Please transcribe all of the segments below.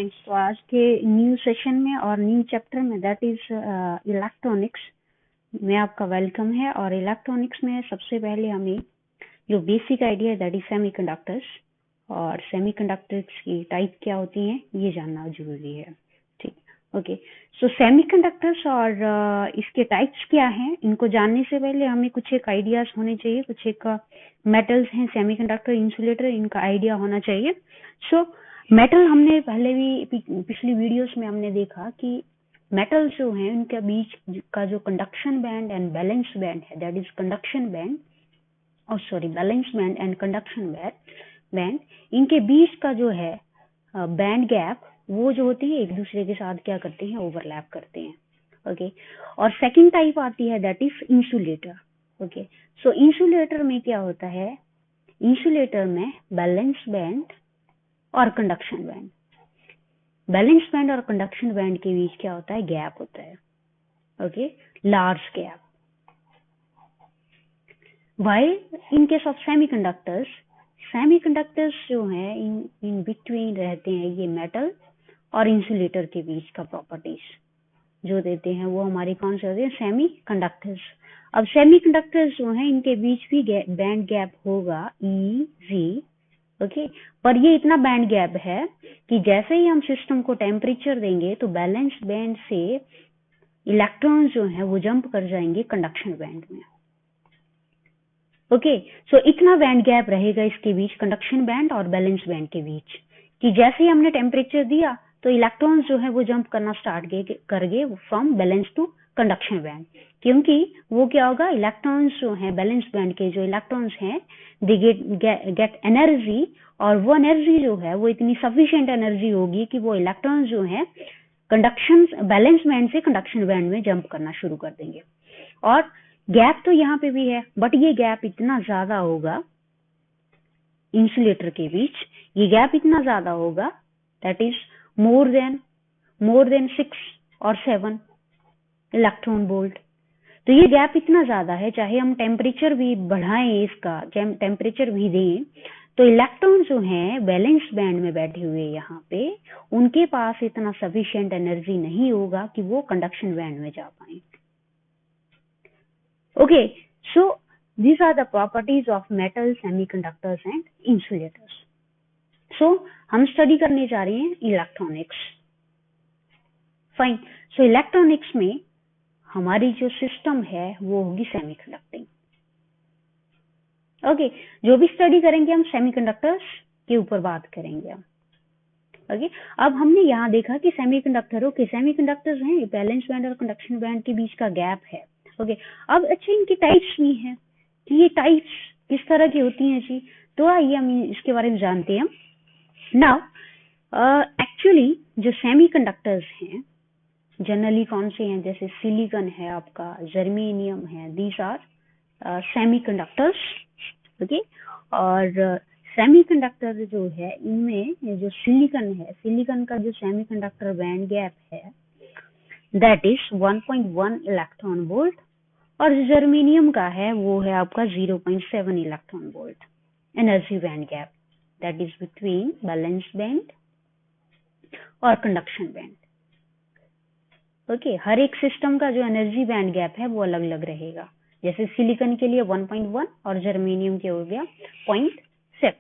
तो आज के न्यू सेशन में और न्यू चैप्टर में दैट इज इलेक्ट्रॉनिक्स में आपका वेलकम है। और इलेक्ट्रॉनिक्स में सबसे पहले हमें जो बेसिक आइडिया है दैट इज सेमीकंडक्टर्स, और सेमीकंडक्टर्स की टाइप क्या होती हैं ये जानना जरूरी है। ठीक, ओके। सो सेमीकंडक्टर्स और इसके टाइप्स क्या हैं, इनको जानने से पहले हमें कुछ एक आइडियाज होने चाहिए। कुछ एक मेटल्स हैं सेमीकंडक्टर, इंसुलेटर, इनका आइडिया होना चाहिए। सो मेटल हमने पहले भी पिछली वीडियोस में हमने देखा कि मेटल जो हैं उनके बीच का जो conduction band and balance band है दैट इज कंडक्शन बैंड, और sorry balance band and conduction band, इनके बीच का जो है बैंड गैप वो जो होती है एक दूसरे के साथ क्या करते हैं, ओवरलैप करते हैं। ओके, और सेकंड टाइप आती है that is insulator. Okay, so insulator में क्या होता है, इंसुलेटर में बैलेंस बैंड और कंडक्शन बैंड, बैलेंस बैंड और कंडक्शन बैंड के बीच क्या होता है, गैप होता है। Okay, large gap. While in case of semiconductors, semiconductors जो है इन बिटवीन रहते हैं ये मेटल और इंसुलेटर के बीच का प्रॉपर्टीज जो देते हैं वो हमारी कौन से होते हैं, सेमीकंडक्टर्स। अब सेमीकंडक्टर्स जो हैं इनके बीच भी बैंड गैप होगा ई जी। ओके, पर ये इतना बैंड गैप है कि जैसे ही हम सिस्टम को टेम्परेचर देंगे तो बैलेंस बैंड से इलेक्ट्रॉन्स जो है वो जंप कर जाएंगे कंडक्शन बैंड में। ओके, सो इतना बैंड गैप रहेगा इसके बीच, कंडक्शन बैंड और बैलेंस बैंड के बीच, कि जैसे ही हमने टेम्परेचर दिया तो इलेक्ट्रॉन्स जो है वो जंप करना स्टार्ट कर गए from valence to conduction band, क्योंकि वो क्या होगा, इलेक्ट्रॉन्स जो है बैलेंस बैंड के जो इलेक्ट्रॉन्स हैं दे गेट एनर्जी, और वो एनर्जी जो है वो इतनी सफिशिएंट एनर्जी होगी कि वो इलेक्ट्रॉन्स जो है कंडक्शन बैलेंस बैंड से कंडक्शन बैंड में जंप करना शुरू कर देंगे। और गैप तो यहाँ पे भी है, बट ये गैप इतना ज्यादा होगा इंसुलेटर के बीच, ये गैप इतना ज्यादा होगा दैट इज मोर देन 6 और 7 इलेक्ट्रॉन वोल्ट। तो ये गैप इतना ज्यादा है, चाहे हम टेम्परेचर भी बढ़ाएं, इसका टेम्परेचर भी दें, तो इलेक्ट्रॉन जो हैं बैलेंस बैंड में बैठे हुए यहाँ पे उनके पास इतना सफिशिएंट एनर्जी नहीं होगा कि वो कंडक्शन बैंड में जा पाए। Okay, so these are the properties of metal, semiconductors and insulators. So हम स्टडी करने जा रहे हैं इलेक्ट्रॉनिक्स। फाइन, सो इलेक्ट्रॉनिक्स में हमारी जो सिस्टम है वो होगी सेमीकंडक्टिंग। ओके, जो भी स्टडी करेंगे हम सेमीकंडक्टर्स के ऊपर बात करेंगे हम। ओके, अब हमने यहाँ देखा कि सेमीकंडक्टरों के सेमीकंडक्टर्स हैं, बैलेंस बैंड और कंडक्शन बैंड के बीच का गैप है। ओके, अब अच्छा इनकी टाइप्स भी हैं कि ये टाइप्स किस तरह की होती हैं जी, तो आइए हम इसके बारे में जानते हैं। नाउ एक्चुअली जो सेमीकंडक्टर्स हैं जनरली कौन से हैं, जैसे सिलिकॉन है आपका, जर्मेनियम है, दीज आर सेमीकंडक्टर्स। ओके, और सेमीकंडक्टर जो है इनमें जो सिलिकॉन है, सिलिकॉन का जो सेमीकंडक्टर बैंड गैप है दैट इज 1.1 इलेक्ट्रॉन वोल्ट, और जो जर्मेनियम का है वो है आपका 0.7 electron volt energy band gap that is between balance band और कंडक्शन बैंड। ओके, हर एक सिस्टम का जो एनर्जी बैंड गैप है वो अलग अलग रहेगा, जैसे सिलिकॉन के लिए 1.1 और जर्मेनियम के हो गया 0.7।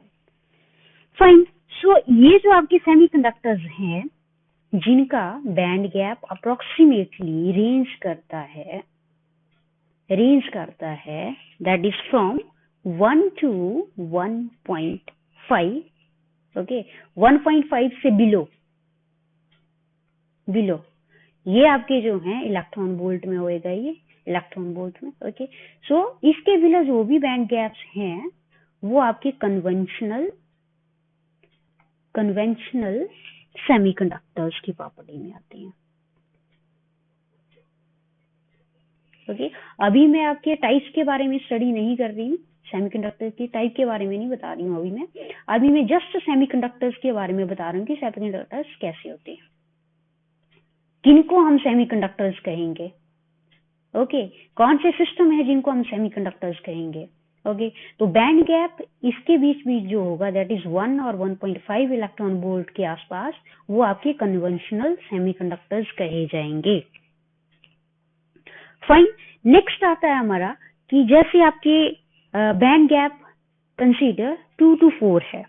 फाइन, सो ये जो आपके सेमीकंडक्टर्स हैं जिनका बैंड गैप अप्रोक्सीमेटली रेंज करता है that is from 1 to 1.5। Okay, 1.5 से बिलो ये आपके जो हैं इलेक्ट्रॉन वोल्ट में होएगा, ये इलेक्ट्रॉन वोल्ट में। ओके, सो इसके बिलो जो भी बैंड गैप्स हैं वो आपके कन्वेंशनल सेमीकंडक्टर्स की प्रॉपर्टी में आती हैं। ओके, अभी मैं आपके टाइप्स के बारे में स्टडी नहीं कर रही हूँ, सेमीकंडक्टर की टाइप के बारे में नहीं बता रही हूँ अभी मैं जस्ट सेमीकंडक्टर्स के बारे में बता रही हूँ कि सेमीकंडक्टर्स कैसे होते हैं, किनको हम सेमीकंडक्टर्स कहेंगे। ओके, कौन से सिस्टम है जिनको हम सेमीकंडक्टर्स कहेंगे। ओके तो बैंड गैप इसके बीच बीच जो होगा दैट इज 1 और 1.5 इलेक्ट्रॉन वोल्ट के आसपास, वो आपके कन्वेंशनल सेमीकंडक्टर्स कहे जाएंगे। फाइन, नेक्स्ट आता है हमारा कि जैसे आपके बैंड गैप कंसीडर 2 to 4 है,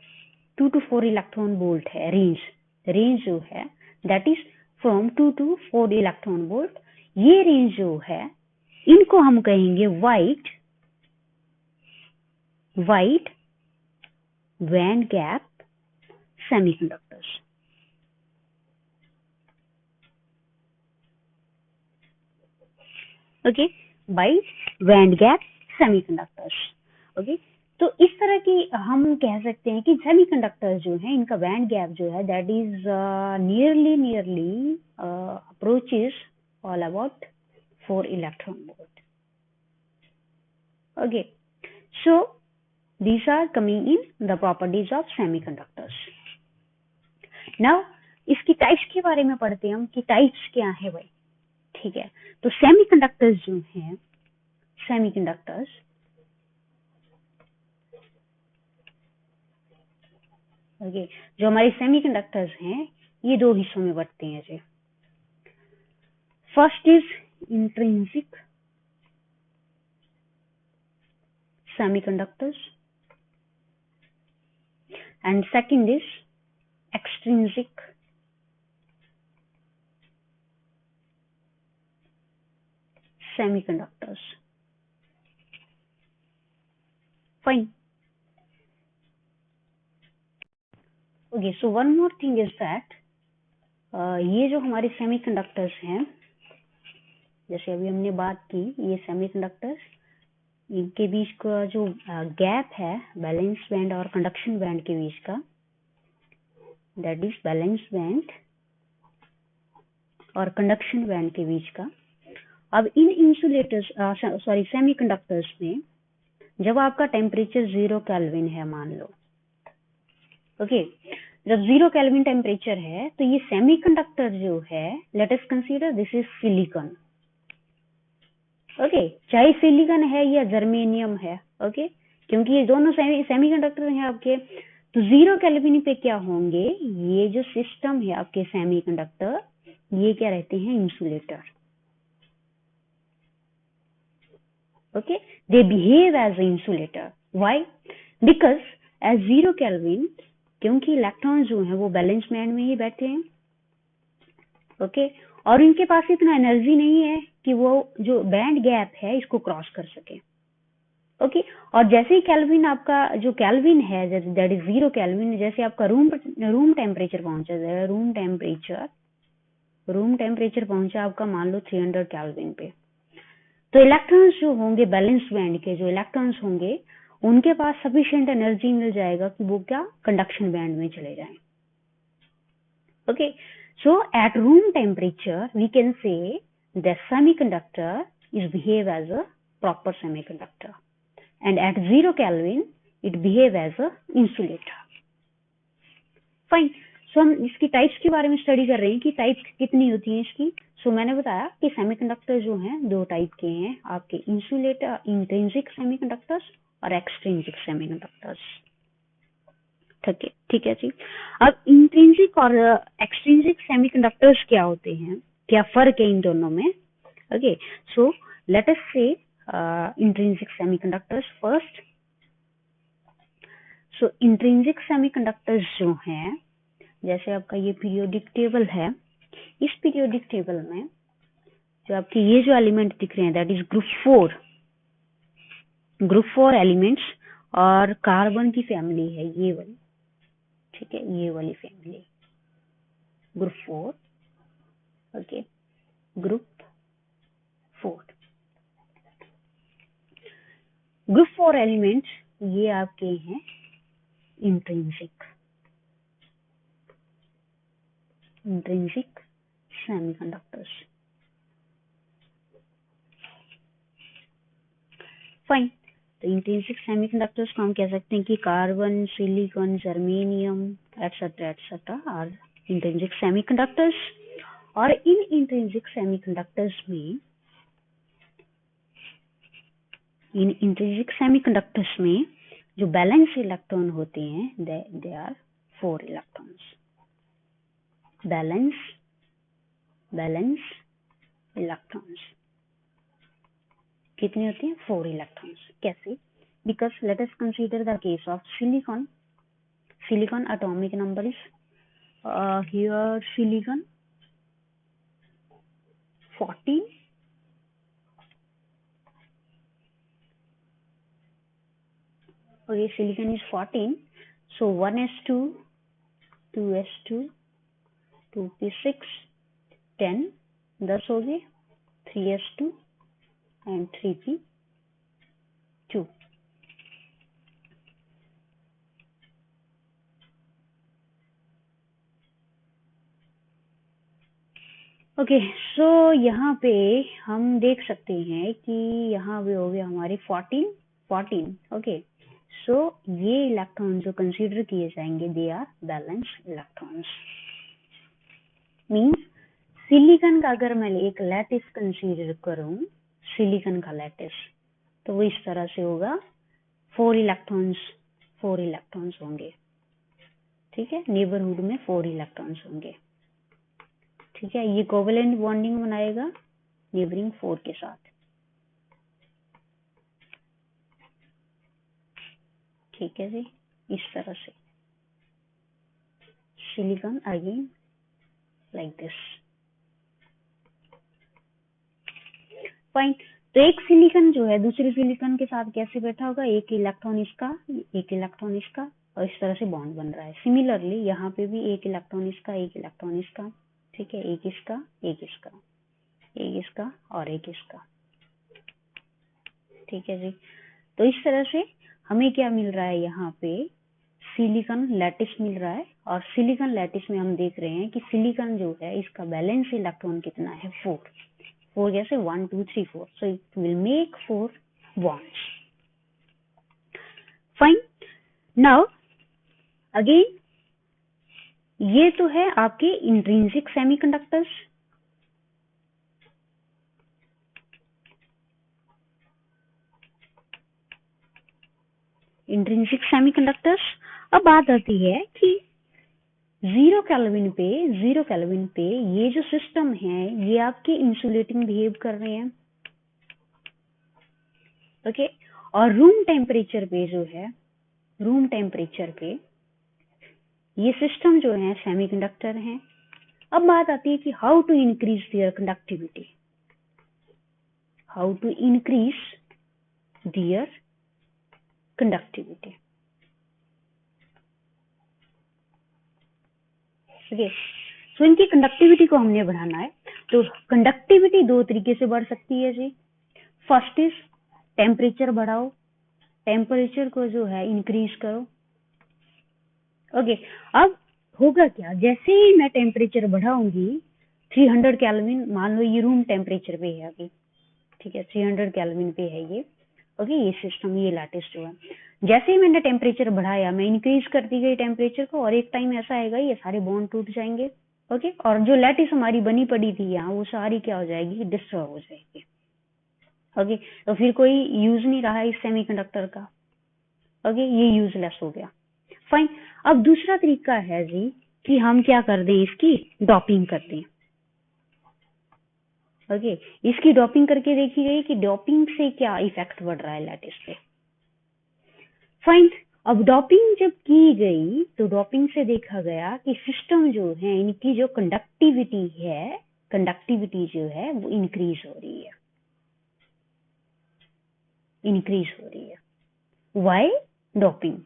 2 to 4 इलेक्ट्रॉन वोल्ट है रेंज जो है that is from 2 to 4 electron volt. ये रेंज जो है इनको हम कहेंगे wide band gap semiconductors. Okay, wide band gap semiconductors. Okay, तो इस तरह की हम कह सकते हैं कि सेमीकंडक्टर्स जो है इनका बैंड गैप जो है that is nearly approaches all about 4 electron volt. Okay, so these are coming in the properties of semiconductors. Now इसकी टाइप्स के बारे में पढ़ते हैं हम कि टाइप्स क्या है भाई। ठीक है, तो सेमीकंडक्टर्स जो हैं ओके, जो हमारे सेमीकंडक्टर्स हैं ये दो हिस्सों में बंटते हैं जी। First is intrinsic semiconductors and second is extrinsic semiconductors. Fine. Okay, so one more thing is that ये जो हमारे सेमीकंडक्टर्स हैं, जैसे अभी हमने बात की, ये सेमीकंडक्टर्स इनके बीच का जो गैप है बैलेंस बैंड और कंडक्शन बैंड के बीच का, दैट इज बैलेंस बैंड और कंडक्शन बैंड के बीच का। अब इन इंसुलेटर्स सेमीकंडक्टर्स में जब आपका टेम्परेचर 0 केल्विन है मान लो, ओके, जब 0 केल्विन टेम्परेचर है तो ये सेमीकंडक्टर जो है late us consider this is silicon. Okay, चाहे सिलिकॉन है या जर्मेनियम है, ओके, क्योंकि ये दोनों सेमीकंडक्टर हैं आपके, तो 0 केल्विन पे क्या होंगे, ये जो सिस्टम है आपके सेमीकंडक्टर ये क्या रहते हैं, insulator. Okay, they behave as a insulator. Why? Because as 0 kelvin, क्योंकि इलेक्ट्रॉन जो है वो बैलेंस बैंड में ही बैठे हैं, ओके, और इनके पास इतना एनर्जी नहीं है कि वो जो बैंड गैप है इसको क्रॉस कर सके। ओके, और जैसे ही केल्विन आपका जो केल्विन है दैट इज 0 केल्विन, जैसे आपका रूम टेम्परेचर पहुंचा जाए, रूम टेम्परेचर पहुंचा आपका मान लो 300 केल्विन पे, तो इलेक्ट्रॉन्स जो होंगे बैलेंस बैंड के जो इलेक्ट्रॉन्स होंगे उनके पास सफिशिएंट एनर्जी मिल जाएगा कि वो क्या कंडक्शन बैंड में चले जाएं। Okay, so at room temperature we can say the semiconductor is behave as a proper semiconductor, and at 0 Kelvin it behave as a insulator. Fine. So हम इसकी टाइप्स के बारे में स्टडी कर रहे हैं कि टाइप्स कितनी होती हैं इसकी। So मैंने बताया कि सेमीकंडक्टर जो हैं दो टाइप के हैं आपके, इंसुलेटर इंट्रिंसिक सेमीकंडक्टर्स और एक्सट्रिंसिक सेमीकंडक्टर्स। ठीक है जी। अब इंट्रिंसिक और एक्सट्रिंसिक सेमीकंडक्टर्स क्या होते हैं, क्या फर्क है इन दोनों में। ओके, सो लेट अस से इंट्रिंसिक सेमीकंडक्टर्स फर्स्ट। सो इंट्रिंसिक सेमीकंडक्टर्स जो हैं, जैसे आपका ये पीरियोडिक टेबल है, इस पीरियोडिक टेबल में जो आपके ये जो एलिमेंट दिख रहे हैं दैट इज ग्रुप 4 एलिमेंट्स, और कार्बन की फैमिली है ये वाली, ठीक है, ये वाली family group 4। Okay, group 4 elements ये आपके हैं इंट्रिंसिक सेमीकंडक्टर्स। फाइन, तो इंट्रिंसिक सेमीकंडक्टर्स को हम कह सकते हैं कि carbon, silicon, germanium etcetera are intrinsic semiconductors. और इन इंट्रिंसिक सेमीकंडक्टर्स में इन इंट्रिंसिक सेमीकंडक्टर्स में जो बैलेंस इलेक्ट्रॉन होते हैं they are 4 electrons. Valence electrons कितने होते हैं? 4 इलेक्ट्रॉन्स। कैसे? Because let us consider the case of silicon atomic number is here silicon 14, okay, silicon is 14, so 1s2 2s2 2p6 10 10 हो गए, 3s2 and 3p2। ओके, सो यहाँ पे हम देख सकते हैं कि यहाँ पे हो गया हमारे 14। ओके, सो ये इलेक्ट्रॉन जो कंसीडर किए जाएंगे they are valence electrons. Means silicon का अगर मैं एक लैटिस कंसीडर करूं, सिलिकॉन का लैटिस, तो वो इस तरह से होगा, 4 इलेक्ट्रॉन्स होंगे। ठीक है, नेबरहुड में 4 इलेक्ट्रॉन्स होंगे। ठीक है, ये कोवेलेंट बॉन्डिंग बनाएगा नेबरिंग 4 के साथ। ठीक है जी, इस तरह से silicon again like this. Fine, तो एक सिलिकॉन जो है दूसरे सिलिकॉन के साथ कैसे बैठा होगा? एक इलेक्ट्रॉन इसका, एक इलेक्ट्रॉन इसका, और इस तरह से बॉन्ड बन रहा है। सिमिलरली यहाँ पे भी एक इलेक्ट्रॉन इसका, एक इलेक्ट्रॉन इसका। ठीक है, एक इसका, एक इसका, एक इसका और एक इसका। ठीक है जी, तो इस तरह से हमें क्या मिल रहा है? यहाँ पे सिलिकॉन लैटिस मिल रहा है, और सिलिकॉन लैटिस में हम देख रहे हैं कि सिलिकॉन जो है इसका बैलेंस इलेक्ट्रॉन कितना है? 4 जैसे 1 2 3 4, so it will make 4 bonds. Fine, now again ये तो है आपके इंट्रिंसिक सेमीकंडक्टर्स। Intrinsic semiconductors. अब बात आती है कि 0 केल्विन पे ये जो सिस्टम है ये आपके इंसुलेटिंग बिहेव कर रहे हैं। ओके, और रूम टेम्परेचर पे जो है, रूम टेम्परेचर पे ये सिस्टम जो है सेमीकंडक्टर हैं। अब बात आती है कि how to increase their conductivity, how to increase their conductivity. Okay, so इनकी कंडक्टिविटी को हमने बढ़ाना है, तो कंडक्टिविटी 2 तरीके से बढ़ सकती है जी। फर्स्ट इज टेम्परेचर बढ़ाओ, टेम्परेचर को जो है इंक्रीज करो। ओके, अब होगा क्या? जैसे ही मैं टेम्परेचर बढ़ाऊंगी 300 केल्विन, मान लो ये रूम टेम्परेचर पे है अभी। ठीक है, 300 केल्विन पे है ये। ओके, ये सिस्टम, ये लैटिस जो है, जैसे ही मैंने टेम्परेचर बढ़ाया, मैं इंक्रीज करती गई टेम्परेचर को, और एक टाइम ऐसा आएगा ये सारे बॉन्ड टूट जाएंगे। ओके, और जो लैटिस हमारी बनी पड़ी थी यहाँ, वो सारी क्या हो जाएगी? डिस्ट्रॉय हो जाएगी। ओके, तो फिर कोई यूज नहीं रहा इस सेमीकंडक्टर का। ओके, ये यूजलेस हो गया। फाइन, अब दूसरा तरीका है जी कि हम क्या कर दें, इसकी डॉपिंग कर दें। ओके, इसकी डॉपिंग करके देखी गई कि डॉपिंग से क्या इफेक्ट बढ़ रहा है लैटिस पे। फाइन, अब डॉपिंग जब की गई तो डॉपिंग से देखा गया कि सिस्टम जो है इनकी जो कंडक्टिविटी है, कंडक्टिविटी जो है वो इंक्रीज हो रही है, इंक्रीज हो रही है। व्हाई? डॉपिंग।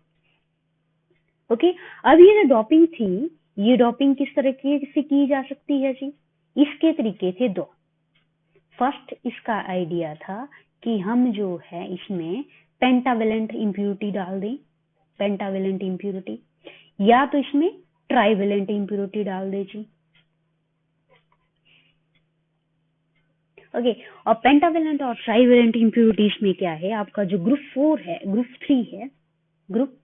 ओके, अब ये जो डॉपिंग थी, ये डॉपिंग किस तरीके से की जा सकती है जी? इसके तरीके थे 2। फर्स्ट इसका आइडिया था कि हम जो है इसमें पेंटावेलेंट इम्प्यूरिटी डाल दें, पेंटावेलेंट इम्प्यूरिटी, या तो इसमें ट्राइवेलेंट इम्प्यूरिटी डाल दे जी। ओके, और पेंटावेलेंट और ट्राइवेलेंट इम्प्यूरिटीज में क्या है? आपका जो ग्रुप 4 है, ग्रुप 3 है, ग्रुप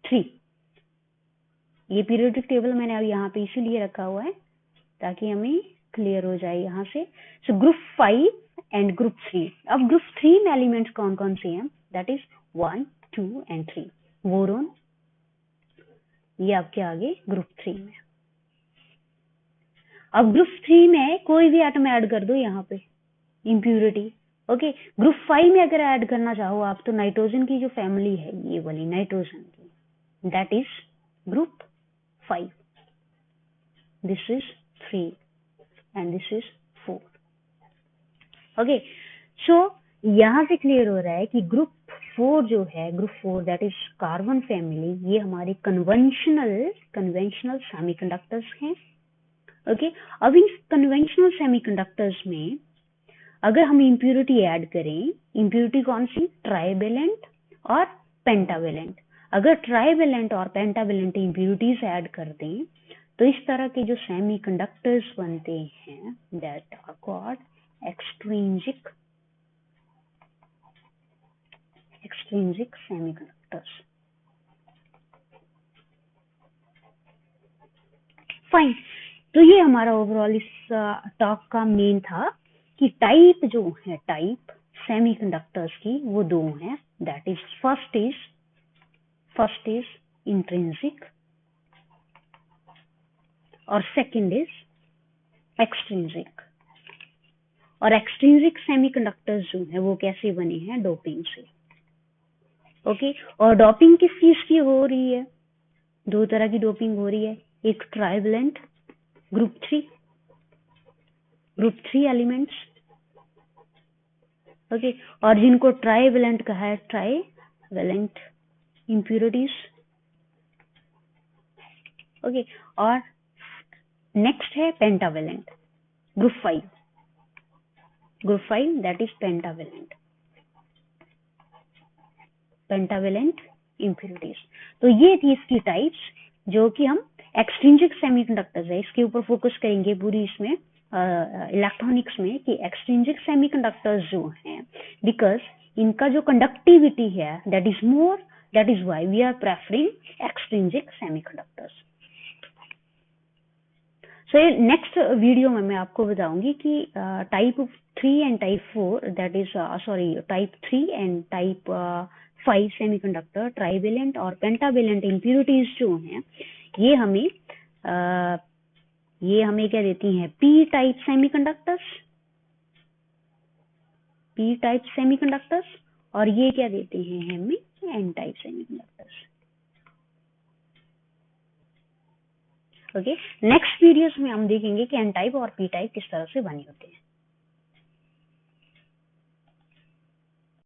3, ये पीरियोडिक टेबल मैंने अब यहाँ पे इसीलिए रखा हुआ है ताकि हमें क्लियर हो जाए यहाँ से। So group 5 and group 3। अब ग्रुप 3 में एलिमेंट्स कौन कौन से हैं? That is 1, 2 and 3। बोरोन ये आपके आगे ग्रुप 3 में। अब ग्रुप 3 में कोई भी एटम ऐड कर दो यहाँ पे, इम्प्यूरिटी। ओके, ग्रुप 5 में अगर ऐड करना चाहो आप तो नाइट्रोजन की जो फैमिली है ये वाली नाइट्रोजन की, that is group 5। This is 3 and this is 4। Okay, so यहां से क्लियर हो रहा है कि ग्रुप 4 जो है, group 4 that is carbon family, ये हमारे कन्वेंशनल सेमीकंडक्टर्स हैं। ओके, अब इन कन्वेंशनल सेमीकंडक्टर्स में अगर हम इम्प्यूरिटी ऐड करें, इम्प्यूरिटी कौन सी? ट्राइवेलेंट और पेंटावेलेंट। अगर ट्राइवेलेंट और पेंटावेलेंट इम्प्यूरिटीज ऐड कर दें तो इस तरह के जो सेमीकंडक्टर्स बनते हैं that are called extrinsic semiconductors. Fine, तो ये हमारा ओवरऑल इस टॉक का मेन था कि टाइप जो है, टाइप सेमीकंडक्टर्स की वो दो हैं, that is first is intrinsic और सेकंड इज एक्सट्रिंसिक। और एक्सट्रिंसिक सेमीकंडक्टर्स जो है वो कैसे बने हैं? डोपिंग से। ओके, और डोपिंग किस चीज की हो रही है? दो तरह की डोपिंग हो रही है, एक ट्राइवेलेंट ग्रुप 3 एलिमेंट्स, ओके, और जिनको ट्राइवेलेंट कहा है, ट्राइवेलेंट इम्प्यूरिटीज। ओके, और नेक्स्ट है pentavalent group 5 that is pentavalent impurities. तो ये थी इसकी टाइप्स, जो कि हम एक्सट्रिंसिक सेमीकंडक्टर्स है इसके ऊपर फोकस करेंगे पूरी इसमें इलेक्ट्रॉनिक्स में, कि एक्सट्रिंसिक सेमीकंडक्टर्स जो हैं, बिकॉज इनका जो कंडक्टिविटी है that is more, that is why we are preferring extrinsic semiconductors. So next video में मैं आपको बताऊंगी कि type 3 and type 4 that is type 3 and type 5 semiconductor, trivalent और पेंटावेलेंट इम्प्यूरिटीज जो हैं ये हमें क्या देती हैं? पी टाइप सेमीकंडक्टर्स, और ये क्या देते हैं हमें? N type semiconductors. Okay, next videos में हम देखेंगे कि एन टाइप और पी टाइप किस तरह से बने होते हैं।